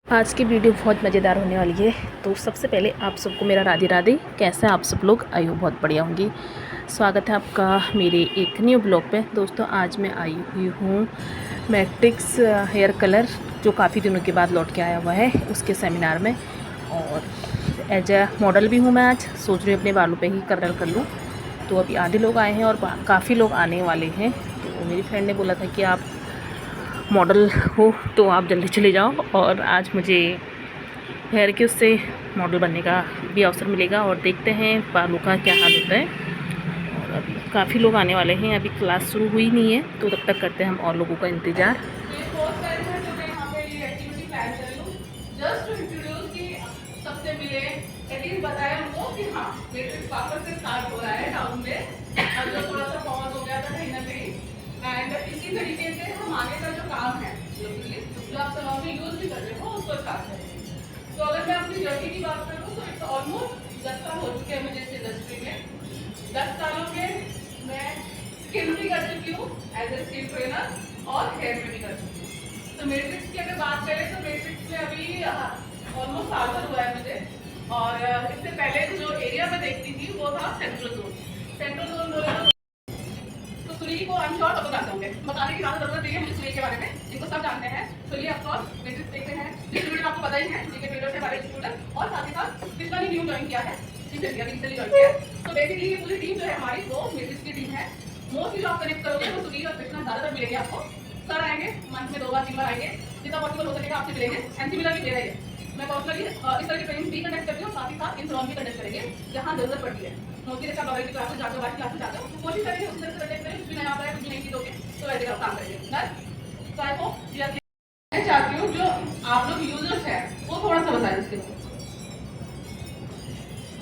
आज की वीडियो बहुत मज़ेदार होने वाली है। तो सबसे पहले आप सबको मेरा राधे राधे। कैसे आप सब लोग? आई हो बहुत बढ़िया होंगी। स्वागत है आपका मेरे एक न्यू ब्लॉग पे। दोस्तों आज मैं आई हुई हूँ मैट्रिक्स हेयर कलर, जो काफ़ी दिनों के बाद लौट के आया हुआ है, उसके सेमिनार में। और एज ए मॉडल भी हूँ मैं। आज सोच रही हूँ अपने बालों पे ही कलर कर लूँ। तो अभी आधे लोग आए हैं और काफ़ी लोग आने वाले हैं। तो मेरी फ्रेंड ने बोला था कि आप मॉडल हो तो आप जल्दी चले जाओ, और आज मुझे हेयर के उससे मॉडल बनने का भी अवसर मिलेगा। और देखते हैं बालों का क्या हाल होता है। और अभी काफ़ी लोग आने वाले हैं, अभी क्लास शुरू हुई नहीं है, तो तब तक करते हैं हम और लोगों का इंतज़ार। बताया हमको कि हाँ मैट्रिक्स वापस से स्टार्ट हो रहा है टाउन में, और जो थोड़ा सा पॉज हो गया था कहीं ना कहीं। एंड इसी तरीके से हम आगे का जो काम है जो आप सलून में यूज भी कर रहे हो उसको स्टार्ट करेंगे। तो अगर मैं अपनी जर्नी की बात करूँ तो इट्स ऑलमोस्ट 10 साल हो चुके हैं मुझे इस इंडस्ट्री में। 10 सालों में मैं स्किन भी कर चुकी हूँ एज ए स्किन ट्रेनर, और हेयर में भी कर चुकी हूँ। तो मैट्रिक्स की अगर बात करें तो मैट्रिक्स में अभी ऑलमोस्ट साल भर हुआ है मुझे। और इससे पहले जो एरिया में देखती थी वो था सेंट्रल जोन। सेंट्रल जोन बोले तो सुली को आई एम श्योर सबको जानते होंगे, बताने की ज़्यादा जरूरत नहीं है मुझे सुली के बारे में, इनको सब जानते हैं। सुली ऑफकोर्स मैट्रिक्स देखते हैं, डिस्ट्रीब्यूटर आपको पता ही है, जीके ट्रेडर से हमारे डिस्ट्रीब्यूटर, और साथ ही साथ पिछला ही न्यू ज्वाइन किया है, रिसेंटली ज्वाइन किया है। तो बेसिकली ये पूरी टीम जो है हमारी वो मैट्रिक्स की टीम है। मोस्टली जो आप कनेक्ट करोगे वो सुली और कृष्णा ज़्यादातर मिलेंगे आपको। सर आएंगे मंथ में 2 बार 3 बार आएंगे, जितना पॉसिबल हो सकेगा आपसे मिलेंगे। एनसीबीला भी दे रहे हैं, मैं पर्सनली इस तरह की ट्रेनिंग भी कंडक्ट करती हूँ, साथ ही साथ इन सलून भी कंडक्ट करेंगे जहाँ जरूरत पड़ती है। मोस्टली जैसे आप लॉयर की क्लासेस जाते हो, बाकी क्लासेस जाते हो, कोशिश करेंगे उस तरह से कंडक्ट करें, कुछ भी नया आता है, कुछ भी नई चीज़ होगी तो वैसे का काम करेंगे। बस तो आई होप मैं चाहती हूँ जो आप लोग यूजर्स हैं वो थोड़ा सा बताएं इसके बारे में।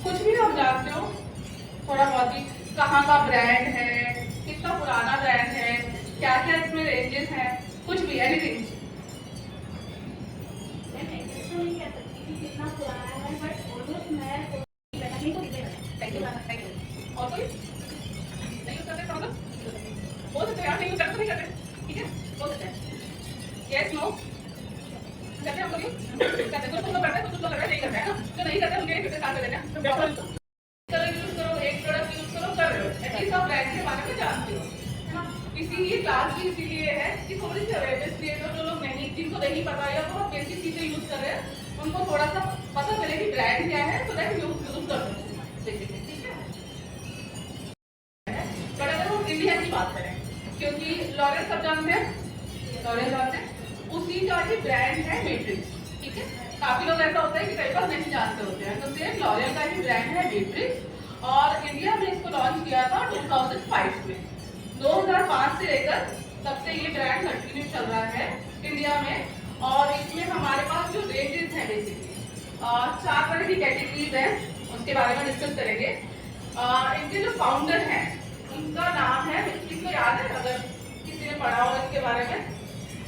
कुछ भी आप जानते हो थोड़ा बहुत ही, कहाँ का ब्रांड है, कितना पुराना ब्रांड है, क्या क्या इसमें रेंजेस हैं, कुछ भी एनीथिंग। कितना पुराना है बट ऑलमोस्ट नया नहीं तो थैंक यू। और कोई नहीं यूज करते मतलब बोल सकते हैं, नहीं यूज करते नहीं करते, ठीक है बोल सकते हैं यस नो करते हैं हम लोग करते, कुछ लोग करते हैं कुछ लोग करते नहीं करते हैं ना, जो नहीं करते उनके लिए फिर साथ देते हैं। कलर यूज करो, एक प्रोडक्ट यूज करो, कर रहे हो एटलीस्ट आप ब्रांड के बारे में जानते हो, है ना। इसीलिए क्लास भी इसीलिए है कि थोड़ी सी अवेयरनेस क्रिएट हो, जो लोग नहीं जिनको नहीं पता या बहुत बेसिक चीजें यूज कर रहे हैं उनको थोड़ा सा पता चले कि ब्रांड क्या है, तो दैट यूज कर सकते हैं बेसिकली, ठीक है। बट अगर हम इंडिया की बात करें, क्योंकि लॉरेल सब जानते हैं, लॉरेल जानते हैं, उसी का ही ब्रांड है मैट्रिक्स, ठीक है। काफी लोग ऐसा होता है कि कई बार नहीं जानते होते हैं, तो सेम लॉरेल का ही ब्रांड है मैट्रिक्स। और इंडिया में इसको लॉन्च किया था 2005 में। 2005 से लेकर तब से ये ब्रांड कंटिन्यू चल रहा है इंडिया में। और इसमें हमारे पास जो रेंजेस हैं बेसिकली 4 तरह की कैटेगरीज हैं, उसके बारे में डिस्कस करेंगे। इनके जो फाउंडर हैं उनका नाम है, किसी को याद है अगर किसी ने पढ़ा हो इसके बारे में,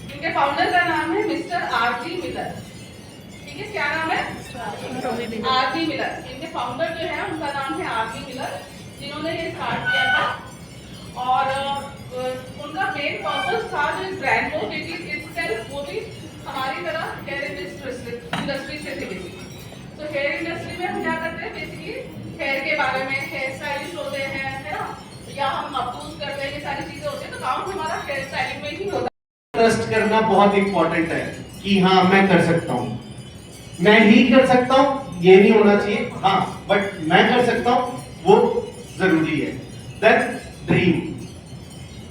इनके फाउंडर का नाम है मिस्टर आर.जी. मिलर, ठीक है। क्या नाम है? आर.जी. मिलर। इनके फाउंडर जो है उनका नाम है आर.जी. मिलर, जिन्होंने ये स्टार्ट किया था। और उनका मेन पर्पस था जो इस ब्रांड को, क्योंकि इटसेल्फ वो भी हमारी तरह हेयर इंडस्ट्री से थे बेसिकली। तो हेयर इंडस्ट्री में हम क्या करते हैं बेसिकली, हेयर के बारे में, हेयर स्टाइलिश होते हैं, है ना, या हम मखसूस करते हैं, ये सारी चीजें होती है। तो काम हमारा हेयर स्टाइलिंग में ही होता है। ट्रस्ट करना बहुत इंपॉर्टेंट है कि हाँ मैं कर सकता हूँ, मैं ही कर सकता हूँ ये नहीं होना चाहिए, हाँ बट मैं कर सकता हूँ वो जरूरी है। देन ड्रीम,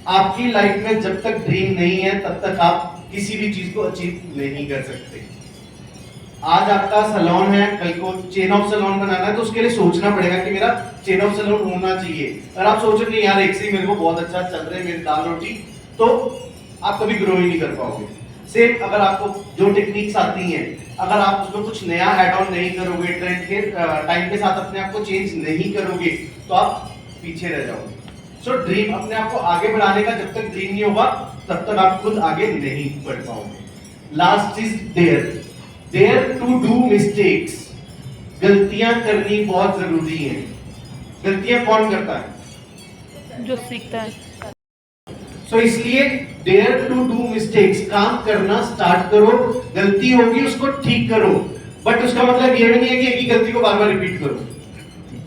आपकी लाइफ में जब तक ड्रीम नहीं है तब तक आप किसी भी चीज को अचीव नहीं कर सकते। आज आपका सैलून है, कल को चेन ऑफ सैलून बनाना है, तो उसके लिए सोचना पड़ेगा कि मेरा चेन ऑफ सैलून होना चाहिए। अगर आप सोचोगे यार एक से ही मेरे को बहुत अच्छा चल रहे हैं मेरी दाल रोटी, तो आप कभी ग्रो ही नहीं कर पाओगे। सेम अगर आपको जो टेक्निक्स आती हैं, अगर आप उसमें कुछ नया ऐड ऑन नहीं करोगे, ट्रेंड के टाइम के साथ अपने आप को चेंज नहीं करोगे, तो आप पीछे रह जाओगे। सो ड्रीम, अपने आप को आगे बढ़ाने का जब तक ड्रीम नहीं होगा तब तक आप खुद आगे नहीं बढ़ पाओगे। Last is dare to do mistakes. गलतियां करनी बहुत जरूरी है। गलतियां कौन करता है? जो सीखता है। सो इसलिए डेयर टू डू मिस्टेक्स, काम करना स्टार्ट करो, गलती होगी उसको ठीक करो, बट उसका मतलब ये भी नहीं है कि एक ही गलती को बार बार रिपीट करो,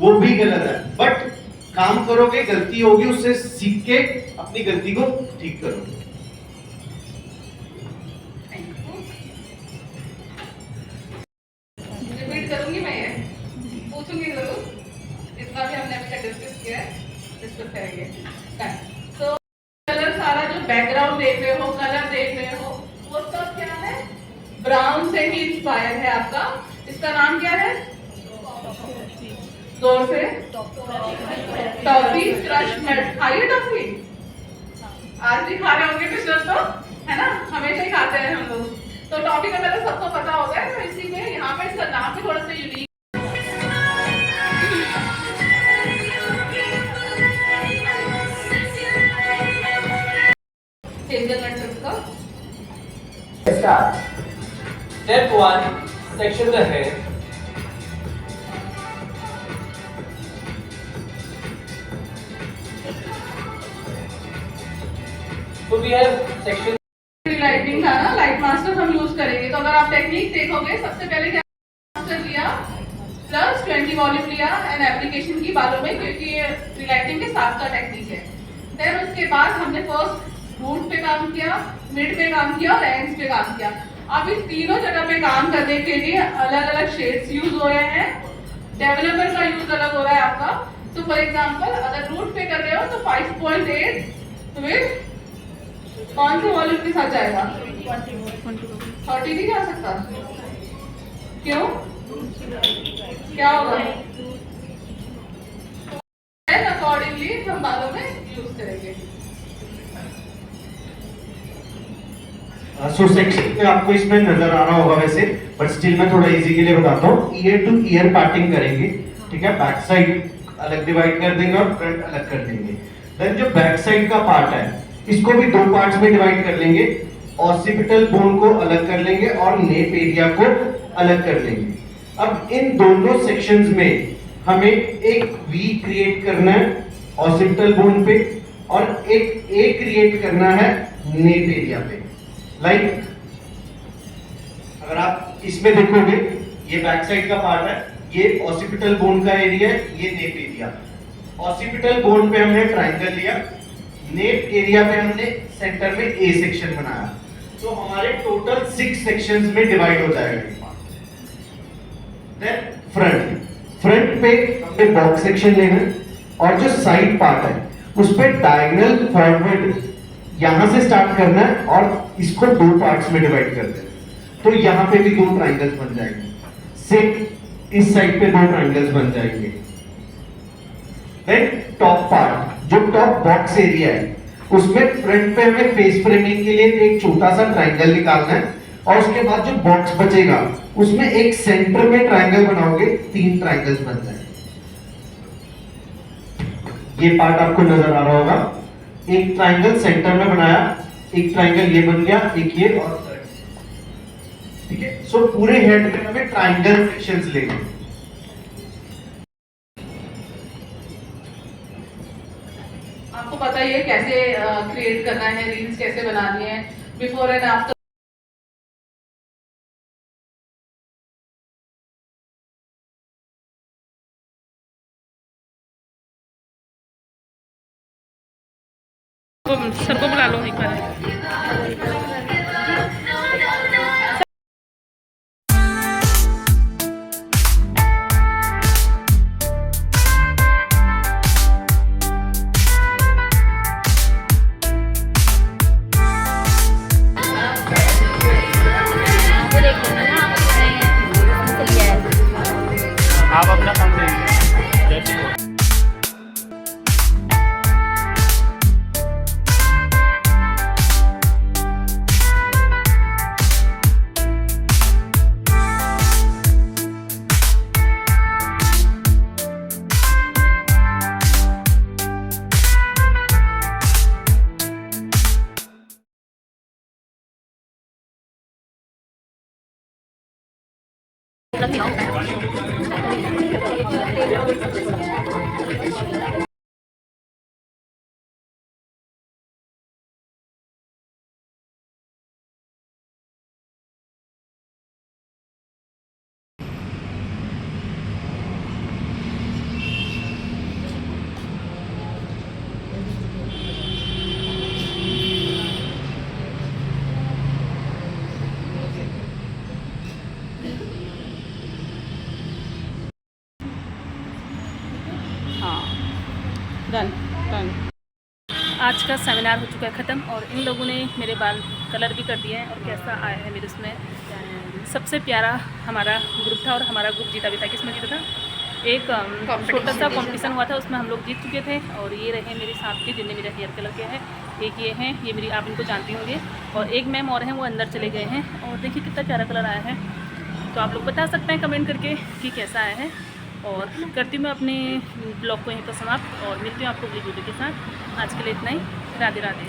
वो भी गलत है। बट काम करोगे, गलती होगी, उससे सीख के अपनी गलती को ठीक करो। रिपीट करूंगी मैं, ये पूछूंगी जरूर, इतना भी हमने अभी तक डिस्कस किया है, डिस्कस करेंगे। तो कलर सारा जो बैकग्राउंड देख रहे हो, कलर देख रहे हो, वो सब क्या है, ब्राउन से ही इंस्पायर है आपका। इसका नाम क्या है, जोर से, टॉफी क्रश मेल्ट। खाइए टॉफी, आज भी खा रहे होंगे कुछ लोग तो, है ना, हमेशा ही खाते हैं हम लोग। तो टॉफी का मतलब सबको पता होगा, तो इसी में यहाँ पे इसका नाम भी थोड़ा सा unique. Start. Step 1. Section the hair. So we have section. Lighting था ना, लाइट मास्टर हम यूज करेंगे। तो अगर आप टेक्निक देखोगे, सबसे पहले क्या मास्टर लिया प्लस 20 वॉल्यूम लिया एंड एप्लीकेशन की बालों में, क्योंकि ये लाइटिंग के साथ का टेक्निक है। देन उसके बाद हमने फर्स्ट रूट पे काम किया, मिड पे काम किया और एंड्स पे काम किया। अब इस तीनों जगह पे काम करने के लिए अलग अलग शेड्स यूज हो रहे हैं, डेवलपर का यूज अलग हो रहा है आपका। तो फॉर एग्जांपल अगर रूट पे कर रहे हो तो 5.8 विद कौन से वॉल्यूम के साथ जाएगा, 30 नहीं जा सकता, क्यों, क्या होगा, अकॉर्डिंगली हम बालों में यूज करेंगे। सो सेक्शन पे आपको इसमें नजर आ रहा होगा वैसे, बट स्टिल मैं थोड़ा इजी के लिए बताता हूँ। ईयर टू ईयर पार्टिंग करेंगे, ठीक है, बैक साइड अलग डिवाइड कर देंगे और फ्रंट अलग कर देंगे। देन जो बैक साइड का पार्ट है, इसको भी दो पार्ट्स में डिवाइड कर लेंगे, ऑसिपिटल बोन को अलग कर लेंगे और नेप एरिया को अलग कर लेंगे। अब इन दोनों सेक्शंस में हमें एक वी क्रिएट करना है ऑसिपिटल बोन पे और एक ए क्रिएट करना है नेप एरिया पे। लाइक अगर आप इसमें देखोगे, ये बैक साइड का पार्ट है, ये ऑसिपिटल बोन का एरिया है, ये नेप एरिया। ऑसिपिटल बोन पे हमने ट्रायंगल लिया, नेप एरिया पे हमने सेंटर में ए सेक्शन बनाया, तो हमारे टोटल 6 सेक्शंस में डिवाइड हो जाएगा। देन फ्रंट पे हमने बॉक्स सेक्शन लेना है और जो साइड पार्ट है उस पे डायगोनल फॉरवर्ड यहां से स्टार्ट करना है और इसको दो पार्ट्स में डिवाइड कर देना। तो यहां पे भी दो ट्रायंगल्स बन जाएंगे, सेम इस साइड पे दो ट्रायंगल्स बन जाएंगे। देन टॉप पार्ट, जो टॉप बॉक्स एरिया है, उसमें फ्रंट पे हमें फेस फ्रेमिंग के लिए एक छोटा सा ट्रायंगल निकालना है और उसके बाद जो बॉक्स बचेगा उसमें एक सेंटर में ट्रायंगल बनाओगे, 3 ट्रायंगल्स बन जाएंगे। ये पार्ट आपको नजर आ रहा होगा, एक ट्रायंगल सेंटर में बनाया, एक ट्रायंगल ये बन गया, एक ये और ठीक है। सो पूरे हेड में हमें ट्रायंगल सेक्शंस लेंगे। आपको पता ही है कैसे क्रिएट करना है, रील्स कैसे बनानी है, बिफोर एंड आफ्टर। सर को बुला लो एक बार। आप अपना काम करिए। Done done. आज का सेमिनार हो चुका है ख़त्म और इन लोगों ने मेरे बाल कलर भी कर दिए हैं और कैसा आया है मेरे उसमें। सबसे प्यारा हमारा ग्रुप था और हमारा ग्रुप जीता भी था। किसमें जीता था? एक छोटा सा कंपटीशन हुआ था, उसमें हम लोग जीत चुके थे। और ये रहे मेरे साथ के जिनने मेरा हेयर कलर किया है। एक ये हैं, ये मेरी, आप इनको जानती होंगे। और एक मैम और हैं, वो अंदर चले गए हैं। और देखिए कितना प्यारा कलर आया है। तो आप लोग बता सकते हैं कमेंट करके कि कैसा आया है। और करती हूँ मैं अपने ब्लॉग को यहीं पर समाप्त और मिलती हूँ आपको अगली वीडियो के साथ। आज के लिए इतना ही। राधे राधे।